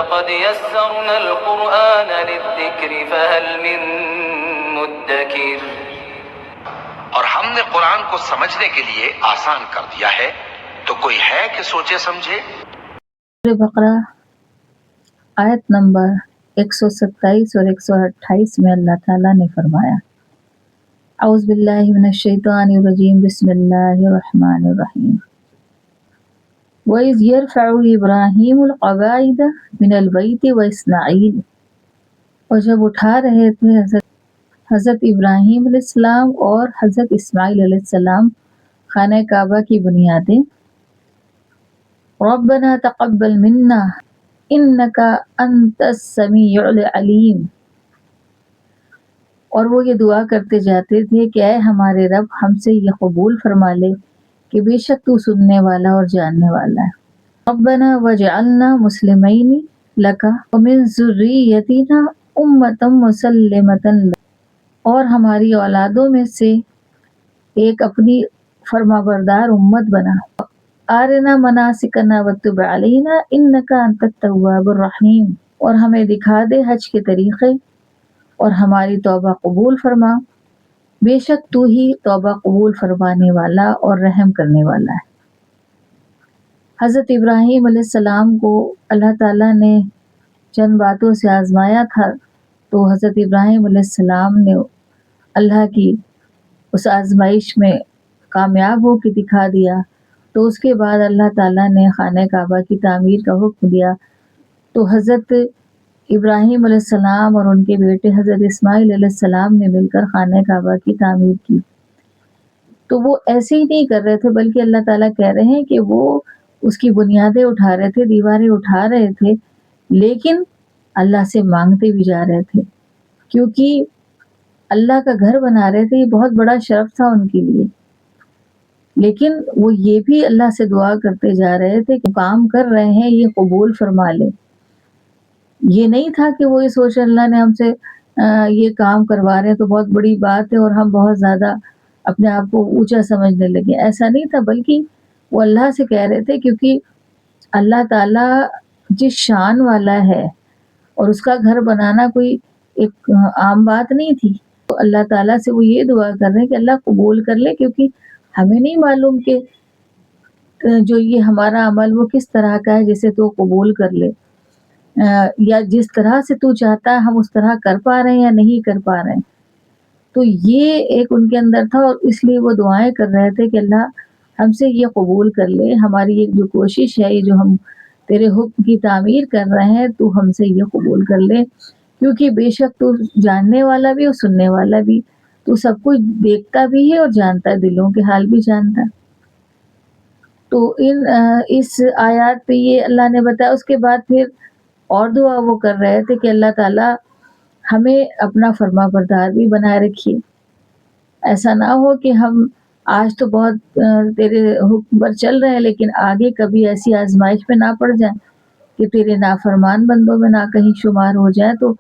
وَلَقَدْ يَسَّرْنَا الْقُرْآنَ لِلذِّكْرِ فَهَلْ مِن مُّدَّكِرٍ۔ اور ہم نے قرآن کو سمجھنے کے لیے آسان کر دیا ہے، تو کوئی ہے کہ سوچے سمجھے۔ بقرہ آیت نمبر 127 اور 128 میں اللہ تعالیٰ نے فرمایا، اعوذ باللہ من الشیطان الرجیم، بسم اللہ الرحمن الرحیم۔ وَإِذْ يَرْفَعُ إِبْرَاهِيمُ الْقَوَاعِدَ مِنَ الْبَيْتِ وَإِسْمَاعِيلُ، اور جب اٹھا رہے تھے حضرت ابراہیم علیہ السلام اور حضرت اسماعیل علیہ السلام خانہ کعبہ کی بنیادیں، رَبَّنَا تَقَبَّلْ مِنَّا إِنَّكَ أَنْتَ السَّمِيعُ الْعَلِيمُ، اور وہ یہ دعا کرتے جاتے تھے کہ اے ہمارے رب، ہم سے یہ قبول فرما لے کہ بے شک تو سننے والا اور جاننے والا ہے۔ رَبَّنَا وَاجْعَلْنَا مُسْلِمَيْنِ لَكَ وَمِنْ ذُرِّيَّتِنَا أُمَّةً مُّسَلِّمَةً لَكَ، اور ہماری اولادوں میں سے ایک اپنی فرما بردار امت بنا۔ آرنا مناسکنا وتب علینا انک انت التواب الرحیم، اور ہمیں دکھا دے حج کے طریقے اور ہماری توبہ قبول فرما، بے شک تو ہی توبہ قبول فرمانے والا اور رحم کرنے والا ہے۔ حضرت ابراہیم علیہ السلام کو اللہ تعالیٰ نے چند باتوں سے آزمایا تھا، تو حضرت ابراہیم علیہ السلام نے اللہ کی اس آزمائش میں کامیاب ہو کے دکھا دیا، تو اس کے بعد اللہ تعالیٰ نے خانہ کعبہ کی تعمیر کا حکم دیا، تو حضرت ابراہیم علیہ السلام اور ان کے بیٹے حضرت اسماعیل علیہ السلام نے مل کر خانہ کعبہ کی تعمیر کی۔ تو وہ ایسے ہی نہیں کر رہے تھے، بلکہ اللہ تعالیٰ کہہ رہے ہیں کہ وہ اس کی بنیادیں اٹھا رہے تھے، دیواریں اٹھا رہے تھے، لیکن اللہ سے مانگتے بھی جا رہے تھے، کیونکہ اللہ کا گھر بنا رہے تھے، یہ بہت بڑا شرف تھا ان کے لیے۔ لیکن وہ یہ بھی اللہ سے دعا کرتے جا رہے تھے کہ کام کر رہے ہیں یہ قبول فرما لے۔ یہ نہیں تھا کہ وہ یہ سوچ اللہ نے ہم سے یہ کام کروا رہے ہیں تو بہت بڑی بات ہے اور ہم بہت زیادہ اپنے آپ کو اونچا سمجھنے لگے، ایسا نہیں تھا، بلکہ وہ اللہ سے کہہ رہے تھے، کیونکہ اللہ تعالیٰ جس شان والا ہے اور اس کا گھر بنانا کوئی ایک عام بات نہیں تھی، تو اللہ تعالیٰ سے وہ یہ دعا کر رہے ہیں کہ اللہ قبول کر لے، کیونکہ ہمیں نہیں معلوم کہ جو یہ ہمارا عمل وہ کس طرح کا ہے جسے تو قبول کر لے، یا جس طرح سے تو چاہتا ہے ہم اس طرح کر پا رہے ہیں یا نہیں کر پا رہے ہیں۔ تو یہ ایک ان کے اندر تھا، اور اس لیے وہ دعائیں کر رہے تھے کہ اللہ ہم سے یہ قبول کر لے، ہماری یہ جو کوشش ہے، یہ جو ہم تیرے حکم کی تعمیر کر رہے ہیں، تو ہم سے یہ قبول کر لے، کیونکہ بے شک تو جاننے والا بھی اور سننے والا بھی، تو سب کچھ دیکھتا بھی ہے اور جانتا ہے، دلوں کے حال بھی جانتا ہے۔ تو اس آیات پہ یہ اللہ نے بتایا۔ اس کے بعد پھر اور دعا وہ کر رہے تھے کہ اللہ تعالیٰ ہمیں اپنا فرما بردار بھی بنائے رکھیے، ایسا نہ ہو کہ ہم آج تو بہت تیرے حکم پر چل رہے ہیں، لیکن آگے کبھی ایسی آزمائش میں نہ پڑ جائیں کہ تیرے نافرمان بندوں میں نہ کہیں شمار ہو جائے۔ تو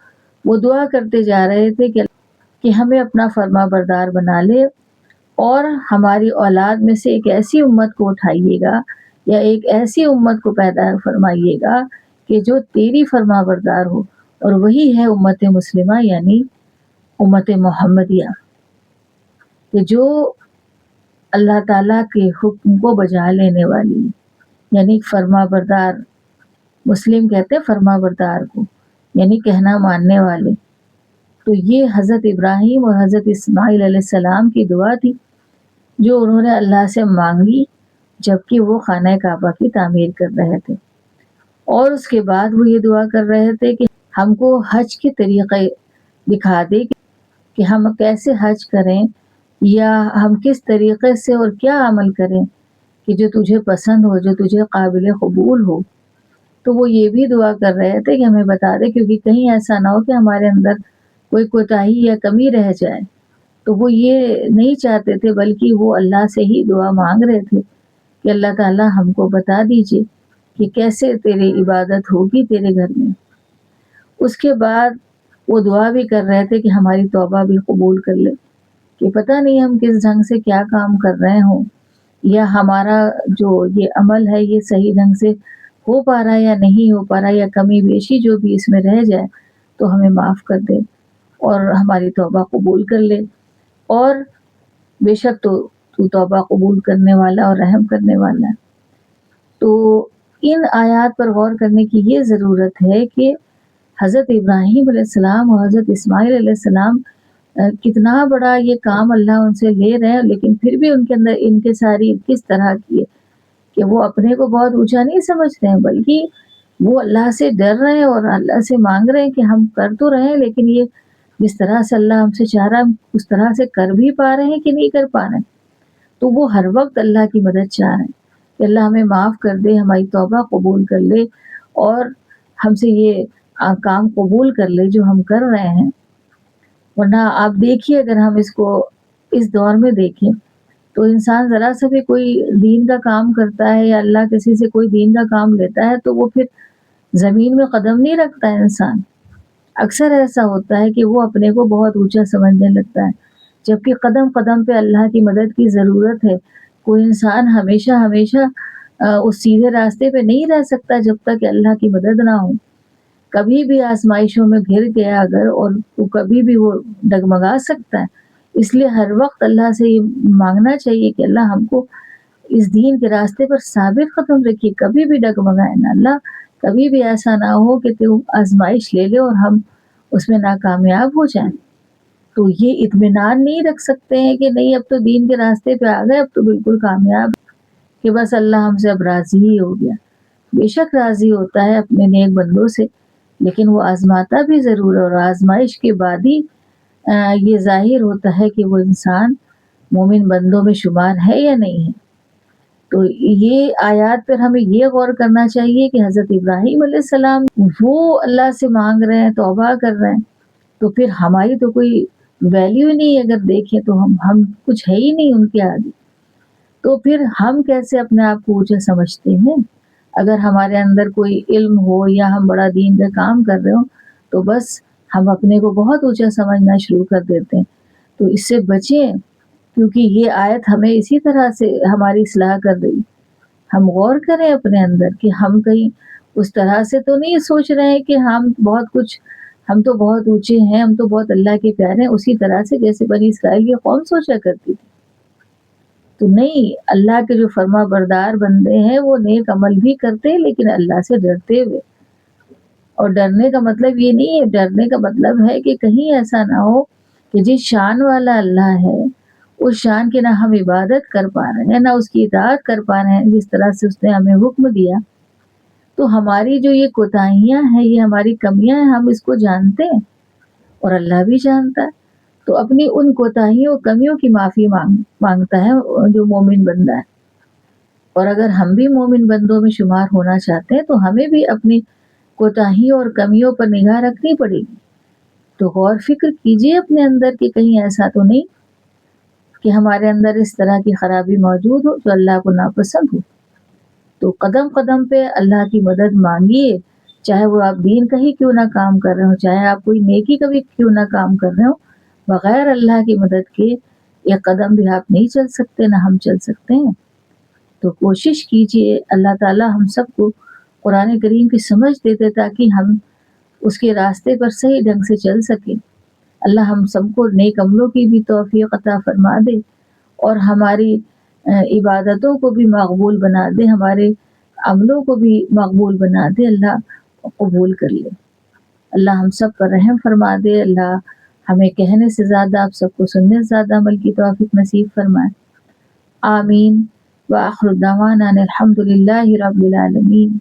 وہ دعا کرتے جا رہے تھے کہ ہمیں اپنا فرما بردار بنا لے، اور ہماری اولاد میں سے ایک ایسی امت کو اٹھائیے گا، یا ایک ایسی امت کو پیدا فرمائیے گا کہ جو تیری فرما بردار ہو، اور وہی ہے امت مسلمہ، یعنی امت محمدیہ، کہ جو اللہ تعالیٰ کے حکم کو بجا لینے والی، یعنی فرما بردار، مسلم کہتے ہیں فرما بردار کو، یعنی کہنا ماننے والے۔ تو یہ حضرت ابراہیم اور حضرت اسماعیل علیہ السلام کی دعا تھی جو انہوں نے اللہ سے مانگی جبکہ وہ خانہ کعبہ کی تعمیر کر رہے تھے، اور اس کے بعد وہ یہ دعا کر رہے تھے کہ ہم کو حج کے طریقے دکھا دے کہ ہم کیسے حج کریں، یا ہم کس طریقے سے اور کیا عمل کریں کہ جو تجھے پسند ہو، جو تجھے قابل قبول ہو۔ تو وہ یہ بھی دعا کر رہے تھے کہ ہمیں بتا دے، کیونکہ کہیں ایسا نہ ہو کہ ہمارے اندر کوئی کوتاہی یا کمی رہ جائے۔ تو وہ یہ نہیں چاہتے تھے، بلکہ وہ اللہ سے ہی دعا مانگ رہے تھے کہ اللہ تعالیٰ ہم کو بتا دیجئے کہ کیسے تیری عبادت ہوگی تیرے گھر میں۔ اس کے بعد وہ دعا بھی کر رہے تھے کہ ہماری توبہ بھی قبول کر لے، کہ پتہ نہیں ہم کس ڈھنگ سے کیا کام کر رہے ہوں، یا ہمارا جو یہ عمل ہے یہ صحیح ڈھنگ سے ہو پا رہا ہے یا نہیں ہو پا رہا یا کمی بیشی جو بھی اس میں رہ جائے تو ہمیں معاف کر دے اور ہماری توبہ قبول کر لے، اور بے شک تو توبہ قبول کرنے والا اور رحم کرنے والا ہے۔ تو ان آیات پر غور کرنے کی یہ ضرورت ہے کہ حضرت ابراہیم علیہ السلام اور حضرت اسماعیل علیہ السلام کتنا بڑا یہ کام اللہ ان سے لے رہے ہیں، لیکن پھر بھی ان کے اندر انکساری کس طرح کی ہے کہ وہ اپنے کو بہت اونچا نہیں سمجھتے ہیں، بلکہ وہ اللہ سے ڈر رہے ہیں اور اللہ سے مانگ رہے ہیں کہ ہم کر تو رہے ہیں، لیکن یہ جس طرح سے اللہ ہم سے چاہ رہا ہے اس طرح سے کر بھی پا رہے ہیں کہ نہیں کر پا رہے ہیں۔ تو وہ ہر وقت اللہ کی مدد چاہ رہے ہیں کہ اللہ ہمیں معاف کر دے، ہماری توبہ قبول کر لے اور ہم سے یہ کام قبول کر لے جو ہم کر رہے ہیں۔ ورنہ آپ دیکھیے اگر ہم اس کو اس دور میں دیکھیں تو انسان ذرا سا بھی کوئی دین کا کام کرتا ہے یا اللہ کسی سے کوئی دین کا کام لیتا ہے تو وہ پھر زمین میں قدم نہیں رکھتا ہے۔ انسان اکثر ایسا ہوتا ہے کہ وہ اپنے کو بہت اونچا سمجھنے لگتا ہے، جبکہ قدم قدم پہ اللہ کی مدد کی ضرورت ہے۔ کوئی انسان ہمیشہ اس سیدھے راستے پہ نہیں رہ سکتا جب تک کہ اللہ کی مدد نہ ہو۔ کبھی بھی آزمائشوں میں گر گیا اگر اور تو کبھی بھی وہ ڈگمگا سکتا ہے۔ اس لیے ہر وقت اللہ سے یہ مانگنا چاہیے کہ اللہ ہم کو اس دین کے راستے پر ثابت قدم رکھیے، کبھی بھی ڈگمگائے نہ، اللہ کبھی بھی ایسا نہ ہو کہ تو آزمائش لے لے اور ہم اس میں ناکامیاب ہو جائیں۔ تو یہ اطمینان نہیں رکھ سکتے ہیں کہ نہیں اب تو دین کے راستے پہ آ گئے، اب تو بالکل کامیاب کہ بس اللہ ہم سے اب راضی ہی ہو گیا۔ بے شک راضی ہوتا ہے اپنے نیک بندوں سے، لیکن وہ آزماتا بھی ضرور ہے، اور آزمائش کے بعد ہی یہ ظاہر ہوتا ہے کہ وہ انسان مومن بندوں میں شمار ہے یا نہیں ہے۔ تو یہ آیات پر ہمیں یہ غور کرنا چاہیے کہ حضرت ابراہیم علیہ السلام وہ اللہ سے مانگ رہے ہیں، توبہ کر رہے ہیں، تو پھر ہماری تو کوئی ویلیو نہیں، اگر دیکھیں تو ہم کچھ ہے ہی نہیں ان کے آگے۔ تو پھر ہم کیسے اپنے آپ کو اونچا سمجھتے ہیں؟ اگر ہمارے اندر کوئی علم ہو یا ہم بڑا دین کا کام کر رہے ہوں تو بس ہم اپنے کو بہت اونچا سمجھنا شروع کر دیتے ہیں۔ تو اس سے بچیں، کیونکہ یہ آیت ہمیں اسی طرح سے ہماری اصلاح کر رہی۔ ہم غور کریں اپنے اندر کہ ہم کہیں اس طرح سے تو نہیں سوچ رہے ہیں کہ ہم تو بہت اونچے ہیں، ہم تو بہت اللہ کے پیارے ہیں، اسی طرح سے جیسے بنی اسرائیل کی قوم سوچا کرتی تھی۔ تو نہیں، اللہ کے جو فرما بردار بندے ہیں وہ نیک عمل بھی کرتے ہیں لیکن اللہ سے ڈرتے ہوئے۔ اور ڈرنے کا مطلب یہ نہیں ہے، ڈرنے کا مطلب ہے کہ کہیں ایسا نہ ہو کہ جس شان والا اللہ ہے اس شان کی نہ ہم عبادت کر پا رہے ہیں نہ اس کی اطاعت کر پا رہے ہیں جس طرح سے اس نے ہمیں حکم دیا۔ تو ہماری جو یہ کوتاہیاں ہیں، یہ ہماری کمیاں ہیں، ہم اس کو جانتے ہیں اور اللہ بھی جانتا ہے۔ تو اپنی ان کوتاہیوں کمیوں کی معافی مانگتا ہے جو مومن بندہ ہے۔ اور اگر ہم بھی مومن بندوں میں شمار ہونا چاہتے ہیں تو ہمیں بھی اپنی کوتاہیوں اور کمیوں پر نگاہ رکھنی پڑے گی۔ تو غور فکر کیجئے اپنے اندر کہ کہیں ایسا تو نہیں کہ ہمارے اندر اس طرح کی خرابی موجود ہو جو اللہ کو ناپسند ہو۔ تو قدم قدم پہ اللہ کی مدد مانگیے، چاہے وہ آپ دین کا ہی کیوں نہ کام کر رہے ہو، چاہے آپ کوئی نیکی کا بھی کیوں نہ کام کر رہے ہو، بغیر اللہ کی مدد کے ایک قدم بھی آپ نہیں چل سکتے، نہ ہم چل سکتے ہیں۔ تو کوشش کیجئے، اللہ تعالی ہم سب کو قرآن کریم کی سمجھ دیتے تاکہ ہم اس کے راستے پر صحیح ڈھنگ سے چل سکیں۔ اللہ ہم سب کو نیک عملوں کی بھی توفیق عطا فرما دے اور ہماری عبادتوں کو بھی مقبول بنا دے، ہمارے عملوں کو بھی مقبول بنا دے، اللہ قبول کر لے۔ اللہ ہم سب پر رحم فرما دے، اللہ ہمیں کہنے سے زیادہ آپ سب کو سننے سے زیادہ عمل کی توفیق نصیب فرمائے۔ آمین۔ وآخر دعوانا الحمد للہ رب العالمین۔